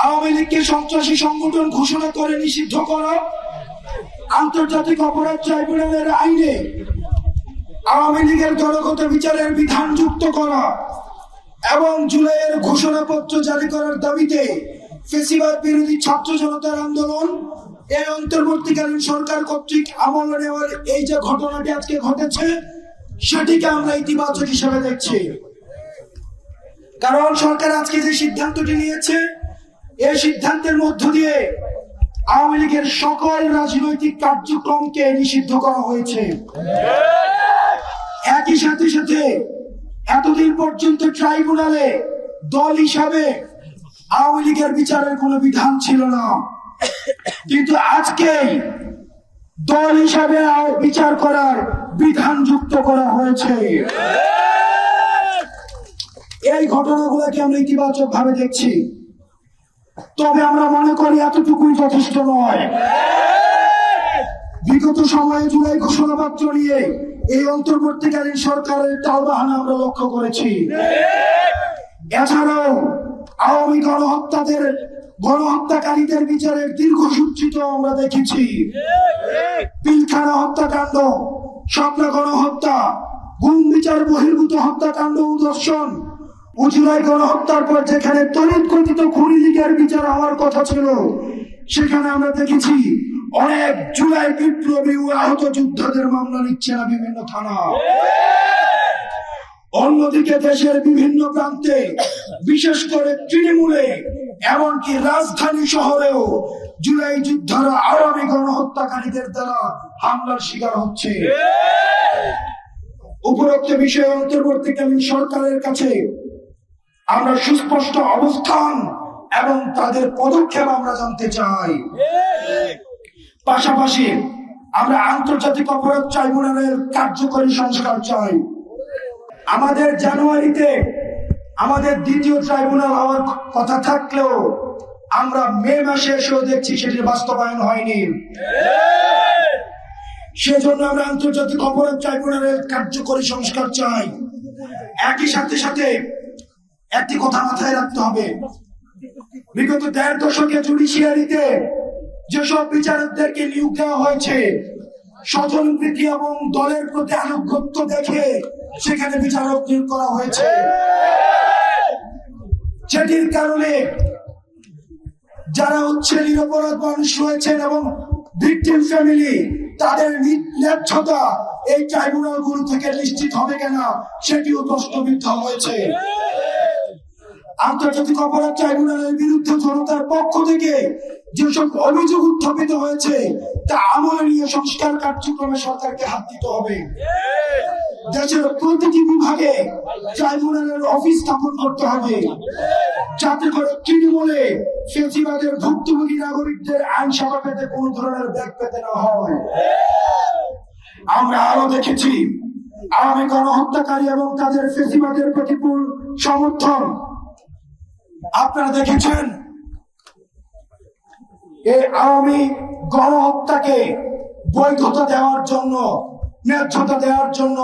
আওয়ামী লীগকে সন্ত্রাসী সংগঠন ঘোষণা করে নিষিদ্ধ করা, আন্তর্জাতিক অপরাধ ট্রাইব্যুনালের আইনে আওয়ামী লীগের দলগত বিচারের বিধান যুক্ত করা এবং জুলাইয়ের ঘোষণাপত্র জারি করার দাবিতে ফ্যাসিবাদ বিরোধী ছাত্র জনতার আন্দোলন এই অন্তর্বর্তীকালীন সরকার কর্তৃক আমলে নেওয়ার এই যে ঘটনাটি আজকে ঘটেছে, সেটিকে আমরা ইতিবাচক হিসেবে দেখছি। কারণ সরকার আজকে যে সিদ্ধান্তটি নিয়েছে, এই সিদ্ধান্তের মধ্য দিয়ে আওয়ামী লীগের সকল রাজনৈতিক কার্যক্রমকে নিষিদ্ধ করা হয়েছে। একই সাথে সাথে এতদিন পর্যন্ত ট্রাইব্যুনালে দল হিসাবে আওয়ামী লীগের বিচারের কোনো বিধান ছিল না, কিন্তু আজকে দল হিসাবে বিচার করার বিধান যুক্ত করা হয়েছে। এই ঘটনাগুলোকে আমরা ইতিবাচক ভাবে দেখছি, তবে আমরা মনে করি এতটুকুই যথেষ্ট নয়। বিগত সময়ে জুলাই ঘোষণাপত্র নিয়ে এই অন্তর্বর্তীকালীন সরকারের টালবাহানা আমরা লক্ষ্য করেছি। এছাড়াও আওয়ামী গণহত্যাকারীদের বিচারের দীর্ঘসূত্রিত আমরা দেখেছি। পিলখানা হত্যাকাণ্ড, শাপলা গণহত্যা, গুম বিচার বহির্ভূত হত্যাকাণ্ড ও ধর্ষণ, জুলাই গণহত্যার পর যেখানে তড়িৎ গতিতে খুনি লীগের বিচার হওয়ার কথা ছিল, সেখানে আমরা দেখেছি অনেক জুলাই বিপ্লবী ও আহত যোদ্ধাদের মামলা নিচ্ছে না বিভিন্ন থানা। অন্যদিকে দেশের বিভিন্ন প্রান্তে, বিশেষ করে তৃণমূলে, এমনকি রাজধানী শহরেও জুলাই যোদ্ধারা আওয়ামী গণহত্যাকারীদের দ্বারা হামলার শিকার হচ্ছে। উপরোক্ত বিষয়ে অন্তর্বর্তীকালীন সরকারের কাছে আমরা সুস্পষ্ট অবস্থান এবং তাদের পদক্ষেপ আমরা জানতে চাই। পাশাপাশি আমরা আন্তর্জাতিক অপরাধ ট্রাইব্যুনালের কার্যকরী সংস্কার চাই। আমাদের জানুয়ারিতে আমাদের দ্বিতীয় ট্রাইব্যুনাল হওয়ার কথা থাকলেও আমরা মে মাসে এসেও দেখছি সেটির বাস্তবায়ন হয়নি। সেজন্য আমরা আন্তর্জাতিক অপরাধ ট্রাইব্যুনালের কার্যকরী সংস্কার চাই। একই সাথে সাথে একটি কথা মাথায় রাখতে হবে, বিগত ১.৫ দশকে জুডিশিয়ারিতে যেসব বিচারকদেরকে নিয়োগ দেওয়া হয়েছে, স্বজনপ্রীতি এবং দলের প্রতি আনুগত্য দেখে সেখানে বিচারক নিয়োগ করা হয়েছে, যেটির কারণে যারা নিরপরাধ মানুষ রয়েছেন এবং ভিকটিম ফ্যামিলি, তাদের ন্যায্যতা এই ট্রাইব্যুনাল গুলো থেকে নিশ্চিত হবে কিনা সেটিও প্রশ্নবিদ্ধ হয়েছে। আন্তর্জাতিক অপরাধ ট্রাইব্যুনালের বিরুদ্ধে জনতার পক্ষ থেকে যেসব অভিযোগ উত্থাপিত হয়েছে তা আমলে নিয়ে সংস্কার কার্যক্রমে সরকারকে হাত দিতে হবে। দেশের প্রতিটি বিভাগে ট্রাইব্যুনালের অফিস স্থাপন করতে হবে, যাতে করে তৃণমূলে ফ্যাসিবাদের ভুক্তভোগী নাগরিকদের আইন সেবা পেতে কোন ধরনের ব্যাগ পেতে না হয়। আমরা আরো দেখেছি আওয়ামী গণহত্যাকারী এবং তাদের ফ্যাসিবাদের প্রতিকূল সমর্থন। আপনারা দেখেছেন এই আওয়ামী গণহত্যাকে বৈধতা দেওয়ার জন্য, ন্যায্যতা দেওয়ার জন্য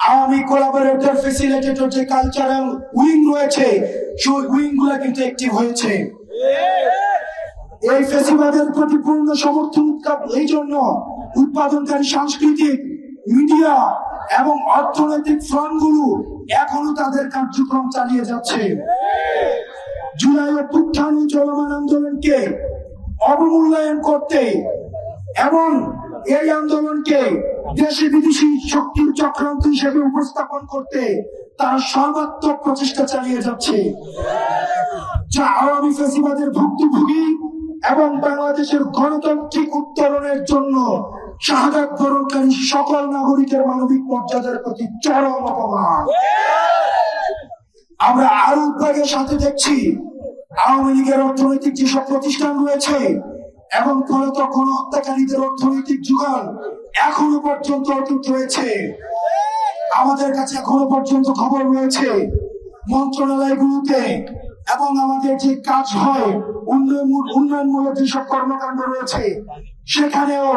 আওয়ামী কোলাবোরেটর ফ্যাসিলিটেটর যে কালচারাল উইং রয়েছে, সেই উইং গুলা কিন্তু অ্যাক্টিভ হয়েছে। এই ফ্যাসিবাদের প্রতি পূর্ণ সমর্থন এই জন্য উৎপাদনকারী সাংস্কৃতিক, মিডিয়া এবং অর্থনৈতিক ফ্রন্টগুলো এখনো তাদের কার্যক্রম চালিয়ে যাচ্ছে। জুলাই অভ্যুত্থান ও চলমান আন্দোলনকে অবমূল্যায়ন করতে এবং এই আন্দোলনকে দেশি বিদেশি শক্তির চক্রান্ত হিসেবে উপস্থাপন করতে তারা সর্বাত্মক প্রচেষ্টা চালিয়ে যাচ্ছে, যা আওয়ামী ফ্যাসিবাদের ভুক্তভোগী এবং বাংলাদেশের গণতান্ত্রিক উত্তরণের জন্য শাহাদাত বরণকারী সকল নাগরিকের মানবিক মর্যাদার প্রতি চরম অপমান। আমরা আরো উদ্বেগের সাথে দেখছি আওয়ামী লীগের অর্থনৈতিক যেসব প্রতিষ্ঠান রয়েছে এবং ফলত গণহত্যাকারীদের অর্থনৈতিক যোগান এখনো পর্যন্ত অটুট রয়েছে। আমাদের কাছে এখনো পর্যন্ত খবর রয়েছে মন্ত্রণালয়গুলোতে এবং আমাদের যে কাজ হয় উন্নয়নমূলক যেসব কর্মকাণ্ড রয়েছে, সেখানেও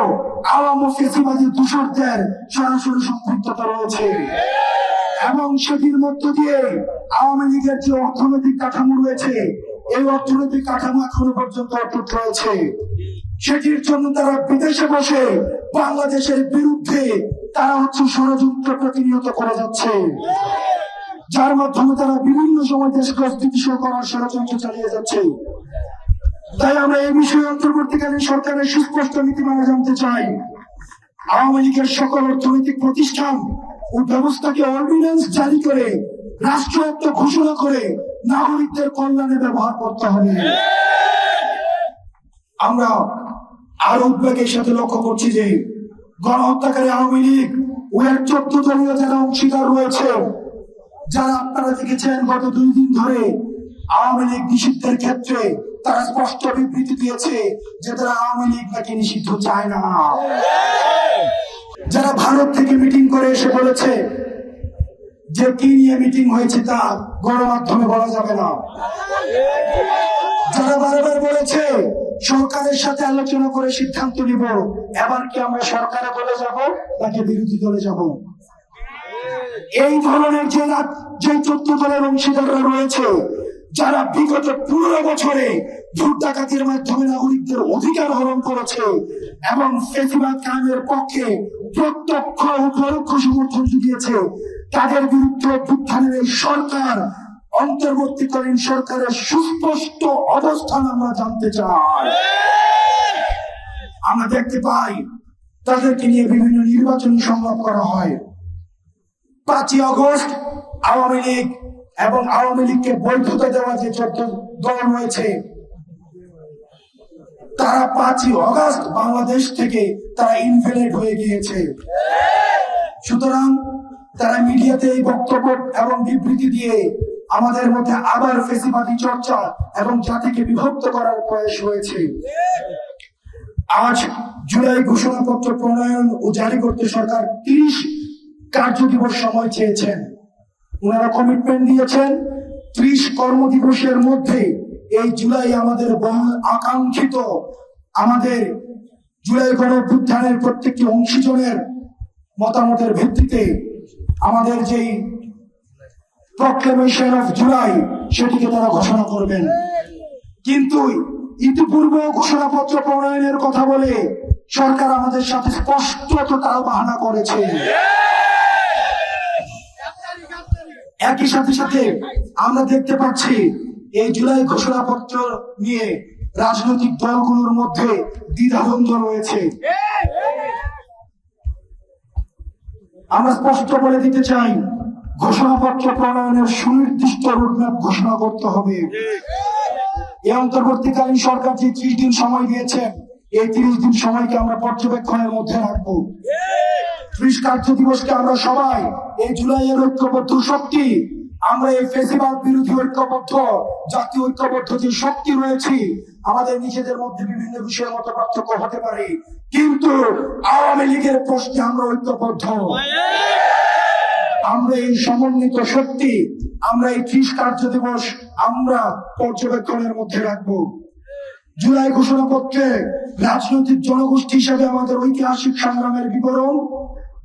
আওয়ামী ফ্যাসিবাদী দূষরদের সরাসরি সম্পৃক্ততা রয়েছে এবং সেটির মধ্য দিয়ে আওয়ামী লীগের যে অর্থনৈতিক কাঠামো রয়েছে এই অর্থনৈতিক কাঠামো এখনো পর্যন্ত অটুট রয়েছে। সেটির জন্য তারা বিদেশে বসে বাংলাদেশের বিরুদ্ধে তারা ষড়যন্ত্র প্রতিনিয়ত করে যাচ্ছে, যার মাধ্যমে তারা বিভিন্ন সময় দেশকে অস্থিতিশীল করার ষড়যন্ত্র চালিয়ে যাচ্ছে। তাই আমরা এই বিষয়ে অন্তর্বর্তীকালীন সরকারের সুস্পষ্ট নীতিমালা জানতে চাই। আওয়ামী লীগের সকল অর্থনৈতিক প্রতিষ্ঠান ও ব্যবস্থাকে অর্ডিন্যান্স জারি করে রাষ্ট্রায়ত্ত ঘোষণা করে নাগরিকদের কল্যাণে ব্যবহার করতে হবে। আমরা আরো উদ্বেগের সাথে লক্ষ্য করছি যে গণহত্যাকারী আওয়ামী লীগ ও এর 14 দলীয় যারা অংশীদার রয়েছে, যারা আপনারা দেখেছেন গত 2 দিন ধরে আওয়ামী লীগ নিষিদ্ধের ক্ষেত্রে তারা স্পষ্ট বিবৃতি দিয়েছে যে তারা আওয়ামী লীগ নাকি নিষিদ্ধ চায় না। যারা ভারত থেকে মিটিং করে এসে বলেছে যে কি নিয়ে মিটিং হয়েছে তা গণমাধ্যমে বলা যাবে না। যারা বারবার বলেছে সরকারের সাথে আলোচনা করে সিদ্ধান্ত নিব, এবার কি আমরা সরকারে বলে যাব নাকি বিরোধী দলে যাব? এই ধরনের যে 14 দলের অংশীদাররা রয়েছে, যারা বিগত 15 বছরে ভোট ডাকাতির মাধ্যমে নাগরিকদের অধিকার হরণ করেছে এবং ফ্যাসিবাদ কায়েমের পক্ষে প্রত্যক্ষ ও পরোক্ষ সমর্থন জুগিয়েছে, তাদের বিরুদ্ধে অভ্যুত্থানের এই সরকার, অন্তর্বর্তীকালীন সরকারের সুস্পষ্ট অবস্থান আমরা জানতে চাই। আমরা দেখতে পাই তাদেরকে নিয়ে বিভিন্ন নির্বাচনী সংলাপ করা হয়। 5ই আগস্ট আওয়ামী লীগ এবং আওয়ামী লীগকে বৈধতা দেওয়া যে 14 দল রয়েছে, তারা 5ই আগস্ট বাংলাদেশ থেকে তারা ইনভ্যালিড হয়ে গিয়েছে। সুতরাং তারা মিডিয়াতে এই বক্তব্য এবং বিবৃতি দিয়ে আমাদের মধ্যে আবার ফ্যাসিবাদী চর্চা এবং জাতিকে বিভক্ত করার প্রয়াস হয়েছে। আজ জুলাই ঘোষণাপত্র প্রণয়ন ও জারি করতে সরকার 30 কার্যদিবস সময় চেয়েছেন। ওনারা কমিটমেন্ট দিয়েছেন 30 কর্মদিবসের মধ্যে এই জুলাই আমাদের বহু আকাঙ্ক্ষিত, আমাদের জুলাই গণঅভ্যুত্থানের প্রত্যেকটি অংশীজনের মতামতের ভিত্তিতে আমাদের যেই প্রক্লেমেশন অফ জুলাই সেটিকে তারা ঘোষণা করবেন। কিন্তু ইতিপূর্বে ঘোষণাপত্র প্রণয়নের কথা বলে সরকার আমাদের সাথে স্পষ্ট টালবাহানা করেছে। একই সাথে সাথে আমরা দেখতে পাচ্ছি এই জুলাই ঘোষণাপত্র নিয়ে রাজনৈতিক দলগুলোর মধ্যে দ্বিধাদ্বন্দ্ব রয়েছে। আমরা স্পষ্ট বলে দিতে চাই, ঘোষণাপত্র প্রণয়নের সুনির্দিষ্ট রোডম্যাপ ঘোষণা করতে হবে। এই অন্তর্বর্তীকালীন সরকার যে 30 দিন সময় দিয়েছেন, এই 30 দিন সময়কে আমরা পর্যবেক্ষণের মধ্যে রাখবো। 30 কার্য দিবসকে আমরা সবাই এই জুলাইয়ের ঐক্যবদ্ধ শক্তি, আমরা এই ফ্যাসিবাদ বিরোধী ঐক্যবদ্ধ জাতীয় ঐক্যবদ্ধ যে শক্তি রয়েছে, আমাদের নিজেদের মধ্যে বিভিন্ন বিষয়ের মতো পার্থক্য হতে পারে, কিন্তু আওয়ামী লীগের প্রশ্নে আমরা ঐক্যবদ্ধ। আমরা এই সমন্বিত শক্তি, আমরা এই 30 কার্য দিবস আমরা পর্যবেক্ষণের মধ্যে রাখবো। জুলাই ঘোষণাপত্রে রাজনৈতিক জনগোষ্ঠী হিসাবে আমাদের ঐতিহাসিক সংগ্রামের বিবরণ,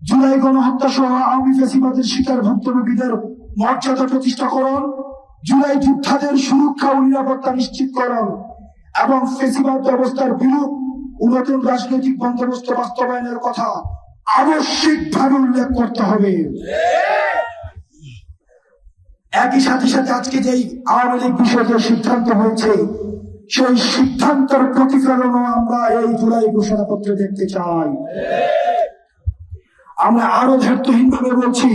জুলাই গণহত্যা সহ আওয়ামী ফ্যাসিবাদের শিকার ভুক্তভোগীদের মর্যাদা প্রতিষ্ঠাকরণ, জুলাই যোদ্ধাদের সুরক্ষা ও নিরাপত্তা নিশ্চিতকরণ এবং ফ্যাসিবাদ ব্যবস্থার বিরূপ ও নতুন রাজনৈতিক বন্দোবস্ত বাস্তবায়নের কথা আবশ্যিকভাবে উল্লেখ করতে হবে। একই সাথে সাথে আজকে যেই আওয়ামী লীগ বিষয়ে সিদ্ধান্ত হয়েছে, সেই সিদ্ধান্তের প্রতিফলনও আমরা এই জুলাই ঘোষণাপত্রে দেখতে চাই। আমরা আরো ধৈর্যহীন ভাবে বলছি,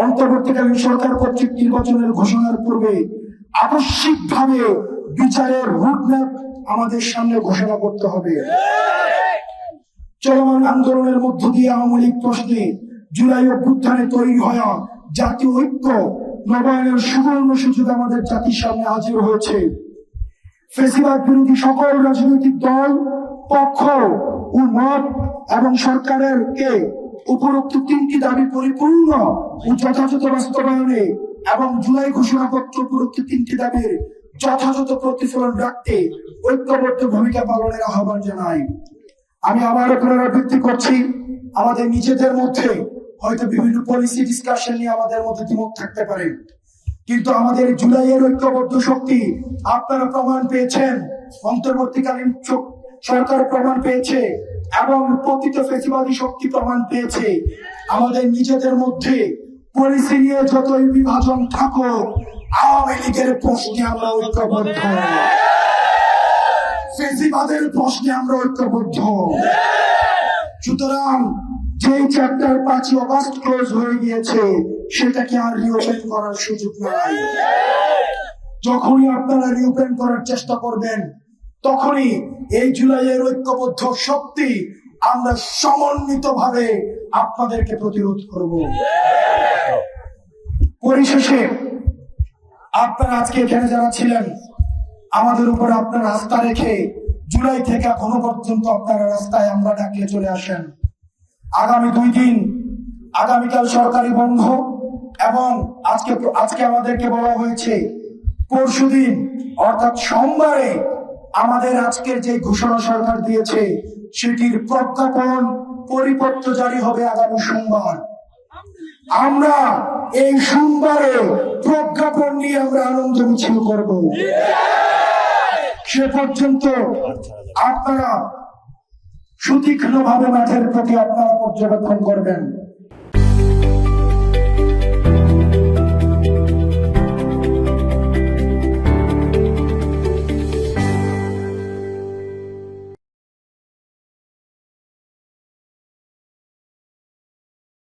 অন্তর্বর্তীকালীন সরকার কর্তৃক নির্বাচনের ঘোষণার পূর্বে আবশ্যিকভাবে বিচারের রুটম্যাপ আমাদের সামনে ঘোষণা করতে হবে। চলমান আন্দোলনের মধ্য দিয়ে আওয়ামী লীগ প্রশ্নে জুলাই অভ্যুত্থানে তৈরি হওয়া জাতীয় ঐক্য নবায়নের সুবর্ণ সুযোগ আমাদের জাতির সামনে হাজির হয়েছে। ফ্যাসিবাদ বিরোধী সকল রাজনৈতিক দল, পক্ষ ও মত এবং সরকারের উপরোক্ত 3টি দাবি পরিপূর্ণ ও যথাযথ বাস্তবায়নে এবং জুলাই ঘোষণাপত্র উপরোক্ত 3টি দাবির যথাযথ প্রতিফলন রাখতে ঐক্যবদ্ধ ভূমিকা পালনের আহ্বান জানাই। আমি আবারও পুনরাবৃত্তি করছি, আমাদের নিজেদের মধ্যে হয়তো বিভিন্ন পলিসি ডিসকাশন নিয়ে আমাদের মধ্যে দ্বিমত থাকতে পারে, কিন্তু আমাদের জুলাইয়ের ঐক্যবদ্ধ শক্তি আপনারা প্রমাণ পেয়েছেন, অন্তর্বর্তীকালীন সরকার প্রমাণ পেয়েছে এবং পতিত ফ্যাসিবাদী শক্তি প্রমাণ পেয়েছে। আমাদের নিজেদের মধ্যে পলিসি নিয়ে যতই বিভাজন থাকুক, আওয়ামী লীগের প্রশ্নে আমরা ঐক্যবদ্ধ, ফ্যাসিবাদের প্রশ্নে আমরা ঐক্যবদ্ধ। সুতরাং যেই চ্যাপ্টার 5 অগস্ট ক্লোজ হয়ে গিয়েছে, সেটাকে আর রিওপেন করার সুযোগ নাই। যখনই আপনারা রিওপেন করার চেষ্টা করবেন, তখনই এই জুলাইয়ের ঐক্যবদ্ধ শক্তি আমরা সমন্বিতভাবে আপনাদেরকে প্রতিরোধ করব। পরিশেষে আপনারা আজকে এখানে যারা ছিলেন, আমাদের উপর আপনারা আস্থা রেখে জুলাই থেকে এখনো পর্যন্ত আপনারা রাস্তায় আমরা ডাকলে চলে আসেন। আগামী 2 দিন, আগামীকাল সরকারি বন্ধ এবং আজকে আমাদেরকে বলা হয়েছে পরশুদিন অর্থাৎ সোমবারে আমাদের আজকের যে ঘোষণা সরকার দিয়েছে সেটির প্রজ্ঞাপন পরিপত্র জারি হবে আগামী সোমবার। আমরা এই সোমবারে প্রজ্ঞাপন নিয়ে আমরা আনন্দ মিছিল করব। সে পর্যন্ত আপনারা সুতীক্ষ্ণভাবে মাঠের প্রতি আপনারা পর্যবেক্ষণ করবেন।